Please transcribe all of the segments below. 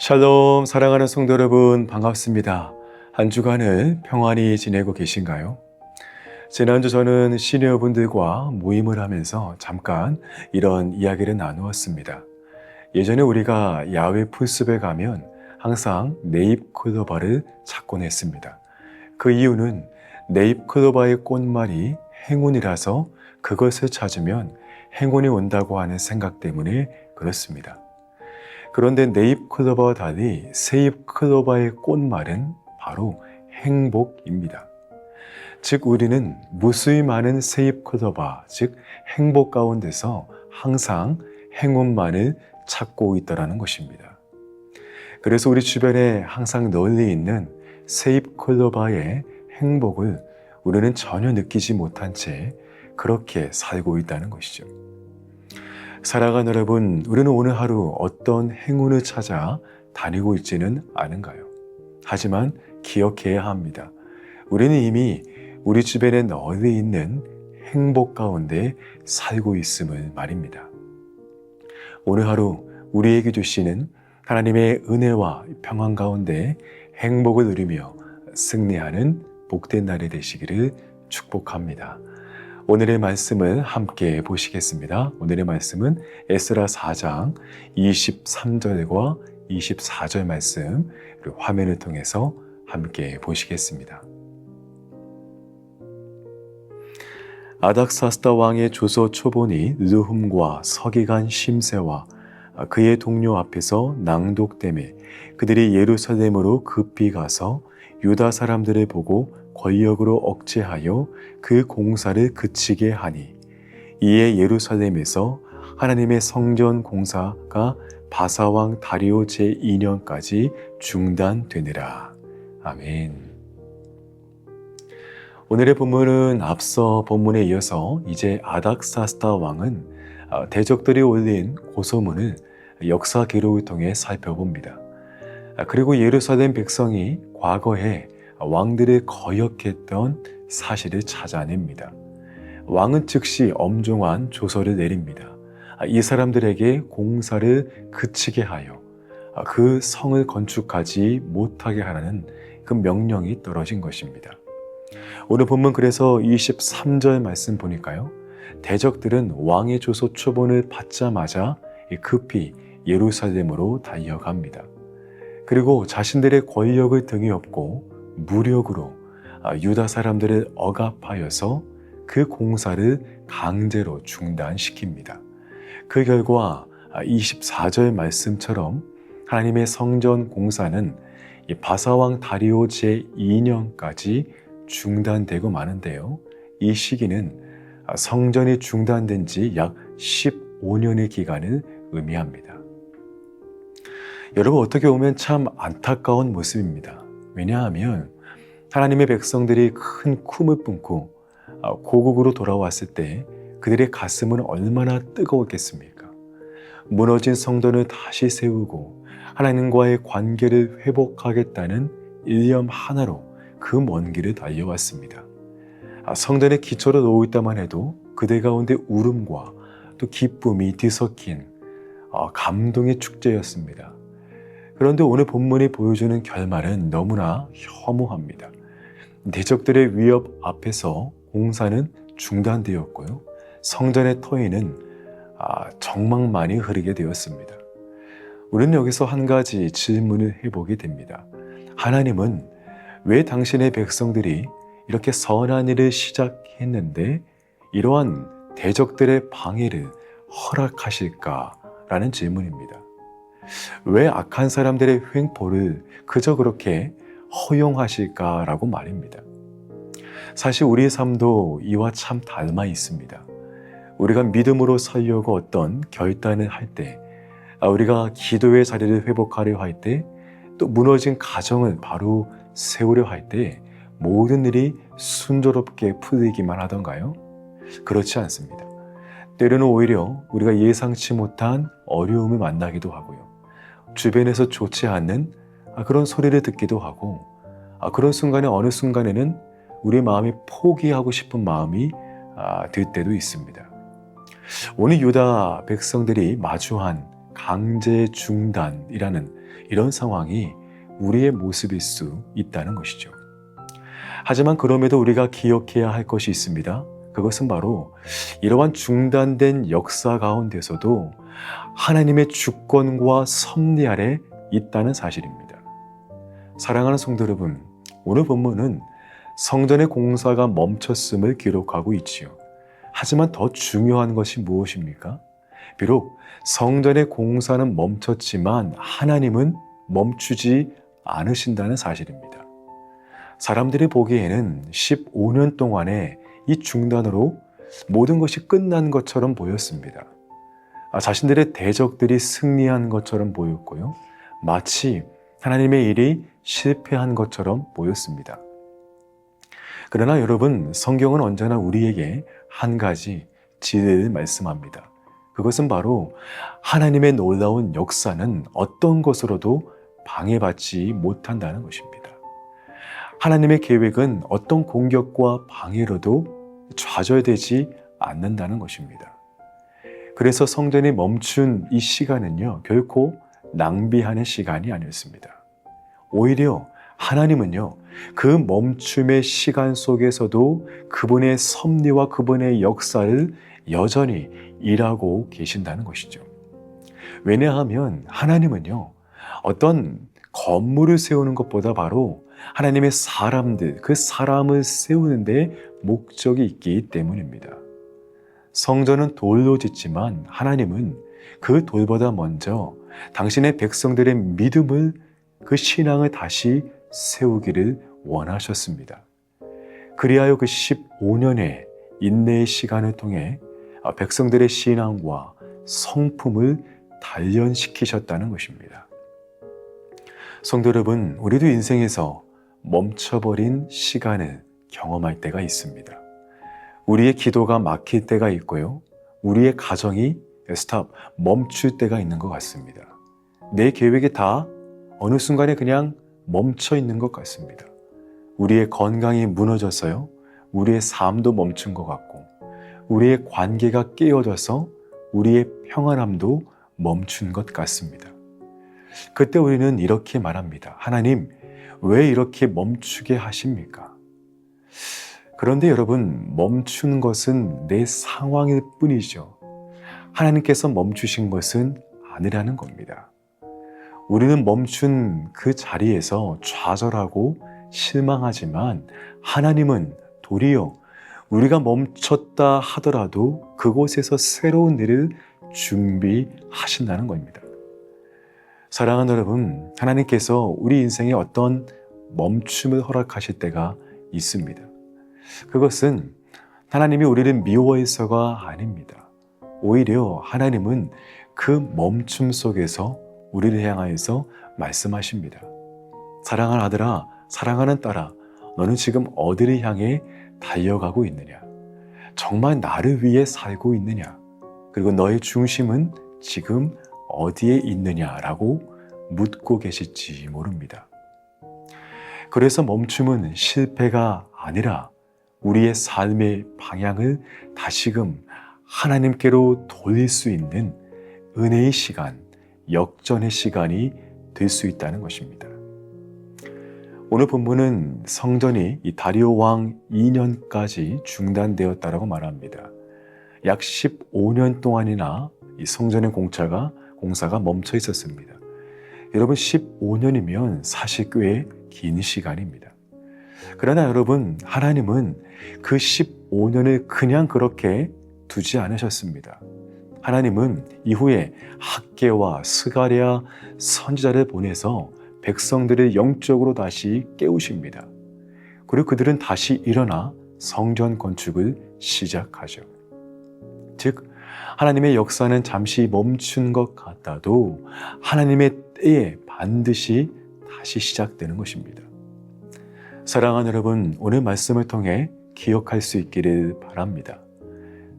샬롬, 사랑하는 성도 여러분, 반갑습니다. 한 주간을 평안히 지내고 계신가요? 지난주 저는 시니어분들과 모임을 하면서 잠깐 이런 이야기를 나누었습니다. 예전에 우리가 야외 풀숲에 가면 항상 네잎클로바를 찾곤 했습니다. 그 이유는 네잎클로바의 꽃말이 행운이라서 그것을 찾으면 행운이 온다고 하는 생각 때문에 그렇습니다. 그런데 네잎클로바와 달리 세잎클로바의 꽃말은 바로 행복입니다. 즉 우리는 무수히 많은 세잎클로바, 즉 행복 가운데서 항상 행운만을 찾고 있다는 것입니다. 그래서 우리 주변에 항상 널리 있는 세잎클로바의 행복을 우리는 전혀 느끼지 못한 채 그렇게 살고 있다는 것이죠. 사랑하는 여러분, 우리는 오늘 하루 어떤 행운을 찾아 다니고 있지는 않은가요? 하지만 기억해야 합니다. 우리는 이미 우리 주변에 널리 있는 행복 가운데 살고 있음을 말입니다. 오늘 하루 우리에게 주시는 하나님의 은혜와 평안 가운데 행복을 누리며 승리하는 복된 날이 되시기를 축복합니다. 오늘의 말씀을 함께 보시겠습니다. 오늘의 말씀은 에스라 4장 23절과 24절 말씀, 그리고 화면을 통해서 함께 보시겠습니다. 아닥사스다 왕의 조서 초본이 르훔과 서기관 심세와 그의 동료 앞에서 낭독되매 그들이 예루살렘으로 급히 가서 유다 사람들을 보고 권력으로 억제하여 그 공사를 그치게 하니, 이에 예루살렘에서 하나님의 성전 공사가 바사왕 다리오 제2년까지 중단되니라. 아멘. 오늘의 본문은 앞서 본문에 이어서 이제 아닥사스다 왕은 대적들이 올린 고소문을 역사 기록을 통해 살펴봅니다. 그리고 예루살렘 백성이 과거에 왕들을 거역했던 사실을 찾아냅니다. 왕은 즉시 엄중한 조서를 내립니다. 이 사람들에게 공사를 그치게 하여 그 성을 건축하지 못하게 하라는 그 명령이 떨어진 것입니다. 오늘 본문 그래서 23절 말씀 보니까요, 대적들은 왕의 조서 초본을 받자마자 급히 예루살렘으로 달려갑니다. 그리고 자신들의 권력을 등에 업고 무력으로 유다 사람들을 억압하여서 그 공사를 강제로 중단시킵니다. 그 결과 24절 말씀처럼 하나님의 성전 공사는 바사왕 다리오 제2년까지 중단되고 마는데요. 이 시기는 성전이 중단된 지 약 15년의 기간을 의미합니다. 여러분, 어떻게 보면 참 안타까운 모습입니다. 왜냐하면 하나님의 백성들이 큰 꿈을 품고 고국으로 돌아왔을 때 그들의 가슴은 얼마나 뜨거웠겠습니까? 무너진 성전을 다시 세우고 하나님과의 관계를 회복하겠다는 일념 하나로 그 먼 길을 달려왔습니다. 성전의 기초를 놓고 있다만 해도 그들 가운데 울음과 또 기쁨이 뒤섞인 감동의 축제였습니다. 그런데 오늘 본문이 보여주는 결말은 너무나 혐오합니다. 대적들의 위협 앞에서 공사는 중단되었고요. 성전의 터에는 정막만이 흐르게 되었습니다. 우리는 여기서 한 가지 질문을 해보게 됩니다. 하나님은 왜 당신의 백성들이 이렇게 선한 일을 시작했는데 이러한 대적들의 방해를 허락하실까라는 질문입니다. 왜 악한 사람들의 횡포를 그저 그렇게 허용하실까라고 말입니다. 사실 우리의 삶도 이와 참 닮아 있습니다. 우리가 믿음으로 살려고 어떤 결단을 할 때, 우리가 기도의 자리를 회복하려 할 때, 또 무너진 가정을 바로 세우려 할 때 모든 일이 순조롭게 풀리기만 하던가요? 그렇지 않습니다. 때로는 오히려 우리가 예상치 못한 어려움을 만나기도 하고요. 주변에서 좋지 않는 그런 소리를 듣기도 하고, 그런 순간에 어느 순간에는 우리 마음이 포기하고 싶은 마음이 들 때도 있습니다. 오늘 유다 백성들이 마주한 강제 중단이라는 이런 상황이 우리의 모습일 수 있다는 것이죠. 하지만 그럼에도 우리가 기억해야 할 것이 있습니다. 그것은 바로 이러한 중단된 역사 가운데서도 하나님의 주권과 섭리 아래 있다는 사실입니다. 사랑하는 성도 여러분, 오늘 본문은 성전의 공사가 멈췄음을 기록하고 있지요. 하지만 더 중요한 것이 무엇입니까? 비록 성전의 공사는 멈췄지만 하나님은 멈추지 않으신다는 사실입니다. 사람들이 보기에는 15년 동안의 이 중단으로 모든 것이 끝난 것처럼 보였습니다. 자신들의 대적들이 승리한 것처럼 보였고요. 마치 하나님의 일이 실패한 것처럼 보였습니다. 그러나 여러분, 성경은 언제나 우리에게 한 가지 진리를 말씀합니다. 그것은 바로 하나님의 놀라운 역사는 어떤 것으로도 방해받지 못한다는 것입니다. 하나님의 계획은 어떤 공격과 방해로도 좌절되지 않는다는 것입니다. 그래서 성전이 멈춘 이 시간은요, 결코 낭비하는 시간이 아니었습니다. 오히려 하나님은요, 그 멈춤의 시간 속에서도 그분의 섭리와 그분의 역사를 여전히 일하고 계신다는 것이죠. 왜냐하면 하나님은요, 어떤 건물을 세우는 것보다 바로 하나님의 사람들, 그 사람을 세우는 데 목적이 있기 때문입니다. 성전은 돌로 짓지만 하나님은 그 돌보다 먼저 당신의 백성들의 믿음을, 그 신앙을 다시 세우기를 원하셨습니다. 그리하여 그 15년의 인내의 시간을 통해 백성들의 신앙과 성품을 단련시키셨다는 것입니다. 성도 여러분, 우리도 인생에서 멈춰버린 시간을 경험할 때가 있습니다. 우리의 기도가 막힐 때가 있고요. 우리의 가정이 멈출 때가 있는 것 같습니다. 내 계획이 다 어느 순간에 그냥 멈춰 있는 것 같습니다. 우리의 건강이 무너져서요. 우리의 삶도 멈춘 것 같고, 우리의 관계가 깨어져서 우리의 평안함도 멈춘 것 같습니다. 그때 우리는 이렇게 말합니다. 하나님, 왜 이렇게 멈추게 하십니까? 그런데 여러분, 멈춘 것은 내 상황일 뿐이죠. 하나님께서 멈추신 것은 아니라는 겁니다. 우리는 멈춘 그 자리에서 좌절하고 실망하지만 하나님은 도리어 우리가 멈췄다 하더라도 그곳에서 새로운 일을 준비하신다는 겁니다. 사랑하는 여러분, 하나님께서 우리 인생에 어떤 멈춤을 허락하실 때가 있습니다. 그것은 하나님이 우리를 미워해서가 아닙니다. 오히려 하나님은 그 멈춤 속에서 우리를 향하여서 말씀하십니다. 사랑하는 아들아, 사랑하는 딸아, 너는 지금 어디를 향해 달려가고 있느냐? 정말 나를 위해 살고 있느냐? 그리고 너의 중심은 지금 어디에 있느냐라고 묻고 계실지 모릅니다. 그래서 멈춤은 실패가 아니라 우리의 삶의 방향을 다시금 하나님께로 돌릴 수 있는 은혜의 시간, 역전의 시간이 될 수 있다는 것입니다. 오늘 본문은 성전이 이 다리오 왕 2년까지 중단되었다라고 말합니다. 약 15년 동안이나 이 성전의 공사가 멈춰 있었습니다. 여러분, 15년이면 사실 꽤 긴 시간입니다. 그러나 여러분, 하나님은 그 15년을 그냥 그렇게 두지 않으셨습니다. 하나님은 이후에 학개와 스가랴 선지자를 보내서 백성들을 영적으로 다시 깨우십니다. 그리고 그들은 다시 일어나 성전 건축을 시작하죠. 즉, 하나님의 역사는 잠시 멈춘 것 같아도 하나님의 때에 반드시 다시 시작되는 것입니다. 사랑하는 여러분, 오늘 말씀을 통해 기억할 수 있기를 바랍니다.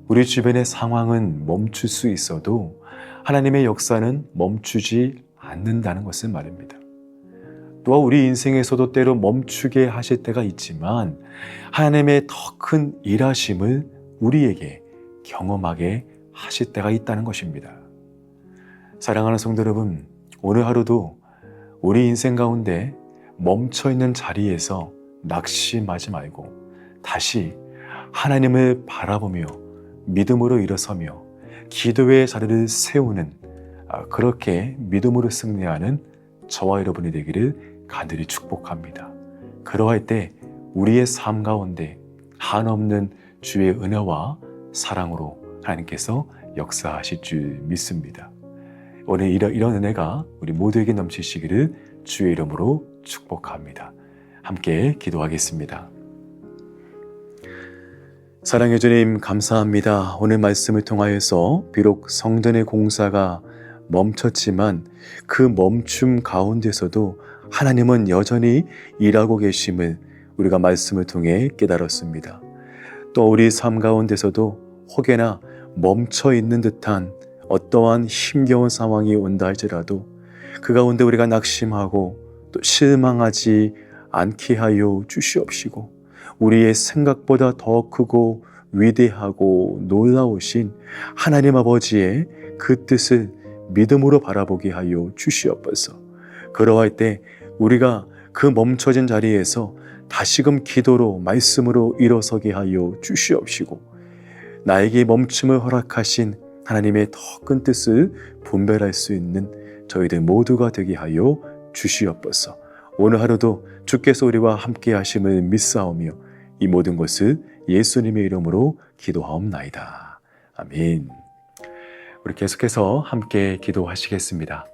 우리 주변의 상황은 멈출 수 있어도 하나님의 역사는 멈추지 않는다는 것을 말입니다. 또한 우리 인생에서도 때로 멈추게 하실 때가 있지만 하나님의 더 큰 일하심을 우리에게 경험하게 하실 때가 있다는 것입니다. 사랑하는 성도 여러분, 오늘 하루도 우리 인생 가운데 멈춰있는 자리에서 낙심하지 말고 다시 하나님을 바라보며 믿음으로 일어서며 기도의 자리를 세우는 그렇게 믿음으로 승리하는 저와 여러분이 되기를 간절히 축복합니다. 그러할 때 우리의 삶 가운데 한없는 주의 은혜와 사랑으로 하나님께서 역사하실 줄 믿습니다. 오늘 이런 은혜가 우리 모두에게 넘치시기를 주의 이름으로 축복합니다. 함께 기도하겠습니다. 사랑해 주님 감사합니다. 오늘 말씀을 통하여서 비록 성전의 공사가 멈췄지만 그 멈춤 가운데서도 하나님은 여전히 일하고 계심을 우리가 말씀을 통해 깨달았습니다. 또 우리 삶 가운데서도 혹여나 멈춰 있는 듯한 어떠한 힘겨운 상황이 온다 할지라도 그 가운데 우리가 낙심하고 또 실망하지 않게 하여 주시옵시고 우리의 생각보다 더 크고 위대하고 놀라우신 하나님 아버지의 그 뜻을 믿음으로 바라보게 하여 주시옵소서. 그러할 때 우리가 그 멈춰진 자리에서 다시금 기도로 말씀으로 일어서게 하여 주시옵시고 나에게 멈춤을 허락하신 하나님의 더 큰 뜻을 분별할 수 있는 저희들 모두가 되게 하여 주시옵소서. 오늘 하루도 주께서 우리와 함께 하심을 믿사오며 이 모든 것을 예수님의 이름으로 기도하옵나이다. 아멘. 우리 계속해서 함께 기도하시겠습니다.